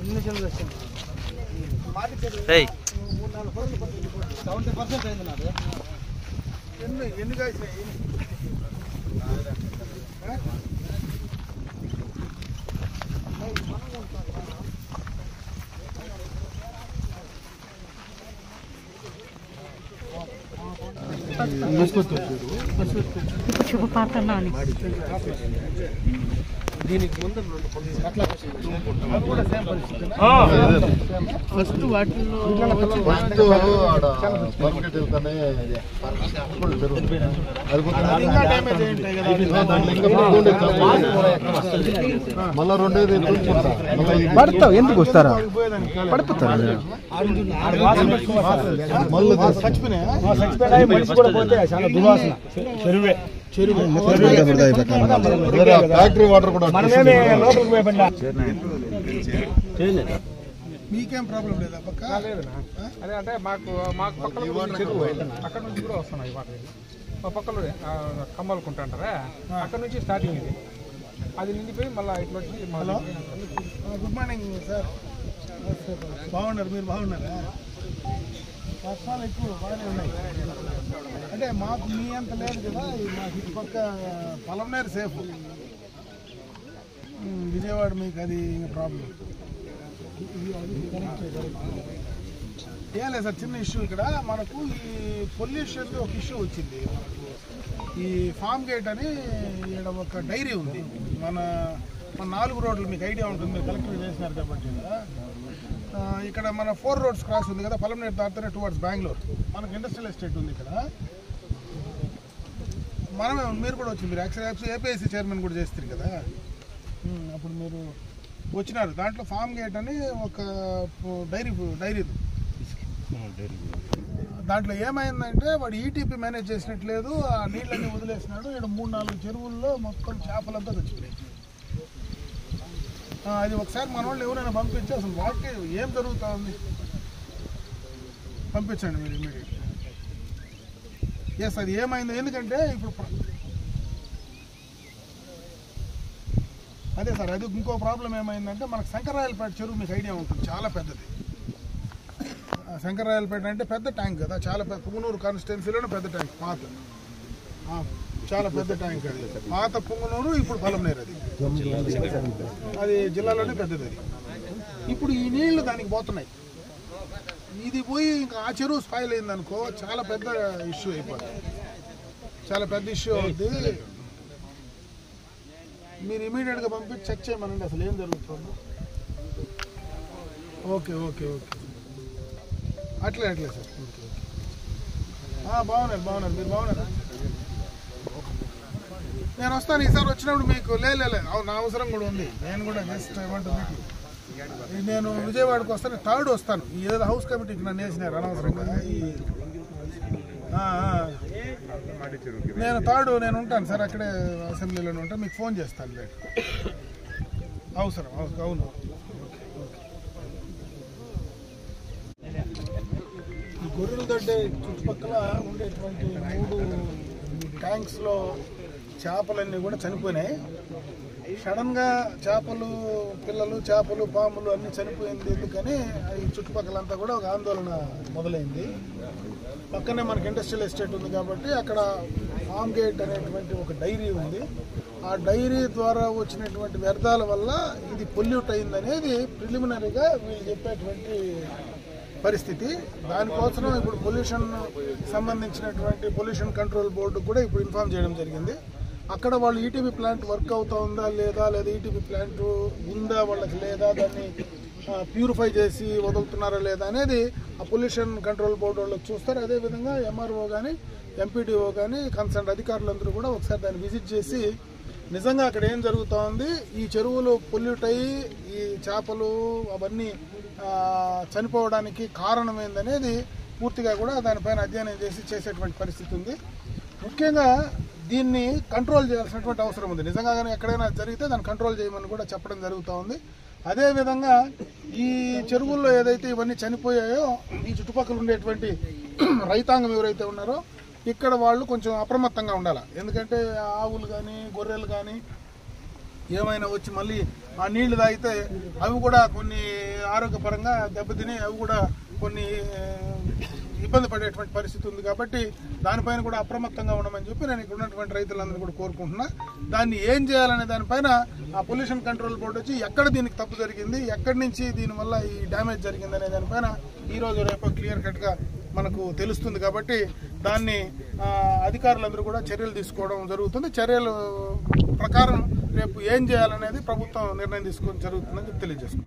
70% అయింది నాది. ఎన్ని కాసినాయి? దీనికి ముందు ఫస్ట్ వాటిల్లో పడతావు, ఎందుకు వస్తారా? పడిపోతారు. ఫ్యాక్టరీ వాటర్ కూడా మీకేం ప్రాబ్లం లేదా? అదే అంటే మాకు పక్కన చెరువు అక్కడ నుంచి కూడా వస్తున్నాయి వాటర్. మా పక్కలో కమ్మలకుంట అంటారా, అక్కడ నుంచి స్టార్టింగ్ ఇది. అది నిండిపోయి మళ్ళీ ఇట్లా వచ్చి. Hello, good morning sir. బాగున్నారు, మీరు బాగున్నారా? వర్షాలు ఎక్కువ బాగానే ఉన్నాయి. అంటే మాకు మీ అంత లేదు కదా, మాకు ఇటు పక్క పొలంనేరు సేఫ్. విజయవాడ మీకు అది ప్రాబ్లం ఏం లేదు సార్. చిన్న ఇష్యూ ఇక్కడ మనకు ఈ పొల్యూషన్ ఒక ఇష్యూ వచ్చింది. ఈ ఫామ్ గేట్ అని ఇక్కడ ఒక డైరీ ఉంది. మన 4 రోడ్లు మీకు ఐడియా ఉంటుంది, మీరు కలెక్టర్ చేసినారు కాబట్టి. ఇక్కడ మన 4 రోడ్స్ క్రాస్ ఉంది కదా, పొలంనేరు దాటితేనే టువర్డ్స్ బెంగళూరు. మనకు ఇండస్ట్రియల్ ఎస్టేట్ ఉంది ఇక్కడ. మనమే, మీరు కూడా వచ్చి, మీరు యాక్చువల్లీ ఏపీఐసీ చైర్మన్ కూడా చేస్తారు కదా, అప్పుడు మీరు వచ్చినారు. దాంట్లో ఫామ్ గేట్ అని ఒక డైరీ దాంట్లో ఏమైందంటే వాడు ఈటీపీ మేనేజ్ చేసినట్లేదు, ఆ నీళ్ళన్నీ వదిలేసినాడు. ఇక్కడ 3-4 చెరువుల్లో మొత్తం చేపలంతా తెచ్చిపోయాయి. అది ఒకసారి మన వాళ్ళు ఎవరైనా పంపించి అసలు వాటి ఏం జరుగుతూ ఉంది పంపించండి మీరు ఇమీడియట్గా. ఎస్, అది ఏమైంది? ఎందుకంటే ఇప్పుడు అదే సార్, అది ఇంకో ప్రాబ్లం ఏమైందంటే మనకు శంకరరాయలపేట చెరువు మీకు ఐడియా ఉంటుంది, చాలా పెద్దది. శంకరరాయలపేట అంటే పెద్ద ట్యాంక్ కదా, చాలా పెద్ద. పుంగనూరు కాన్స్టిట్యున్సీలోనే పెద్ద ట్యాంక్, పాత, చాలా పెద్ద ట్యాంక్ అది. పాత పుంగనూరు, ఇప్పుడు పొలంనేరు. అది జిల్లాలోనే పెద్దది. అది ఇప్పుడు ఈ నీళ్లు దానికి పోతున్నాయి. ఇది పోయి ఇంకా ఆ చెరువు స్పాయిల్ అయిందనుకో, చాలా పెద్ద ఇష్యూ అయిపోతుంది, చాలా పెద్ద ఇష్యూ అవుతుంది. మీరు ఇమీడియట్గా పంపించి చెక్ చేయమనండి అసలు ఏం జరుగుతుంది. ఓకే ఓకే ఓకే, అట్లే సార్. ఓకే బాగున్నారు, మీరు బాగున్నారు. నేను వస్తాను ఈసారి వచ్చినప్పుడు మీకు. లేదు నా అవసరం కూడా ఉంది. నేను కూడా జస్ట్ ఏమంటుంది, నేను విజయవాడకు వస్తాను, 3rd వస్తాను. ఏదో హౌస్ కమిటీకి నన్ను వేసినారు అనవసరంగా. నేను 3rd నేను ఉంటాను సార్, అక్కడే అసెంబ్లీలోనే ఉంటాను. మీకు ఫోన్ చేస్తాను లేట్ అవసరం. అవును, ఈ గొర్రెలదొడ్డ చుట్టుపక్కల ఉండేటువంటి 3 ట్యాంక్స్లో చేపలన్నీ కూడా చనిపోయినాయి. సడన్గా చేపలు పిల్లలు, చేపలు, పాములు అన్నీ చనిపోయింది. ఎందుకని ఈ చుట్టుపక్కలంతా కూడా ఒక ఆందోళన మొదలైంది. పక్కనే మనకి ఇండస్ట్రియల్ ఎస్టేట్ ఉంది కాబట్టి అక్కడ ఫామ్ గేట్ అనేటువంటి ఒక డైరీ ఉంది. ఆ డైరీ ద్వారా వచ్చినటువంటి వ్యర్థాల వల్ల ఇది పొల్యూట్ అయిందనేది ప్రిలిమినరీగా వీళ్ళు చెప్పేటువంటి పరిస్థితి. దానికోసం ఇప్పుడు పొల్యూషన్ సంబంధించినటువంటి పొల్యూషన్ కంట్రోల్ బోర్డు కూడా ఇప్పుడు ఇన్ఫార్మ్ చేయడం జరిగింది. అక్కడ వాళ్ళు ఈటీపీ ప్లాంట్ వర్క్ అవుతా ఉందా లేదా ఈటీపీ ప్లాంట్ ఉందా వాళ్ళకి లేదా, దాన్ని ప్యూరిఫై చేసి వదులుతున్నారా లేదా అనేది ఆ పొల్యూషన్ కంట్రోల్ బోర్డు వాళ్ళకి చూస్తారు. అదేవిధంగా ఎంఆర్ఓ కానీ ఎంపీడీఓ కానీ కన్సర్న్ అధికారులందరూ కూడా ఒకసారి దాన్ని విజిట్ చేసి నిజంగా అక్కడ ఏం జరుగుతూ ఉంది, ఈ చెరువులు పొల్యూట్ అయ్యి ఈ చేపలు అవన్నీ చనిపోవడానికి కారణం ఏందనేది పూర్తిగా కూడా దానిపైన అధ్యయనం చేసేటువంటి పరిస్థితి ఉంది. ముఖ్యంగా దీన్ని కంట్రోల్ చేయాల్సినటువంటి అవసరం ఉంది. నిజంగా కానీ ఎక్కడైనా జరిగితే దాన్ని కంట్రోల్ చేయమని కూడా చెప్పడం జరుగుతూ ఉంది. అదేవిధంగా ఈ చెరువుల్లో ఏదైతే ఇవన్నీ చనిపోయాయో ఈ చుట్టుపక్కల ఉండేటువంటి రైతాంగం ఎవరైతే ఉన్నారో ఇక్కడ వాళ్ళు కొంచెం అప్రమత్తంగా ఉండాలి. ఎందుకంటే ఆవులు కానీ గొర్రెలు కానీ ఏమైనా వచ్చి మళ్ళీ ఆ నీళ్లు తాగితే అవి కూడా కొన్ని ఆరోగ్యపరంగా దెబ్బతిని అవి కూడా కొన్ని ఇబ్బంది పడేటువంటి పరిస్థితి ఉంది. కాబట్టి దానిపైన కూడా అప్రమత్తంగా ఉండమని చెప్పి నేను ఇక్కడ ఉన్నటువంటి రైతులందరూ కూడా కోరుకుంటున్నా. దాన్ని ఏం చేయాలనే దానిపైన ఆ పొల్యూషన్ కంట్రోల్ బోర్డు వచ్చి ఎక్కడ దీనికి తప్పు జరిగింది, ఎక్కడి నుంచి దీనివల్ల ఈ డ్యామేజ్ జరిగింది అనే దానిపైన ఈరోజు రేపు క్లియర్ కట్గా మనకు తెలుస్తుంది. కాబట్టి దాన్ని అధికారులందరూ కూడా చర్యలు తీసుకోవడం జరుగుతుంది. చర్యలు ప్రకారం రేపు ఏం చేయాలనేది ప్రభుత్వం నిర్ణయం తీసుకోవడం జరుగుతుందని తెలియజేస్తుంది.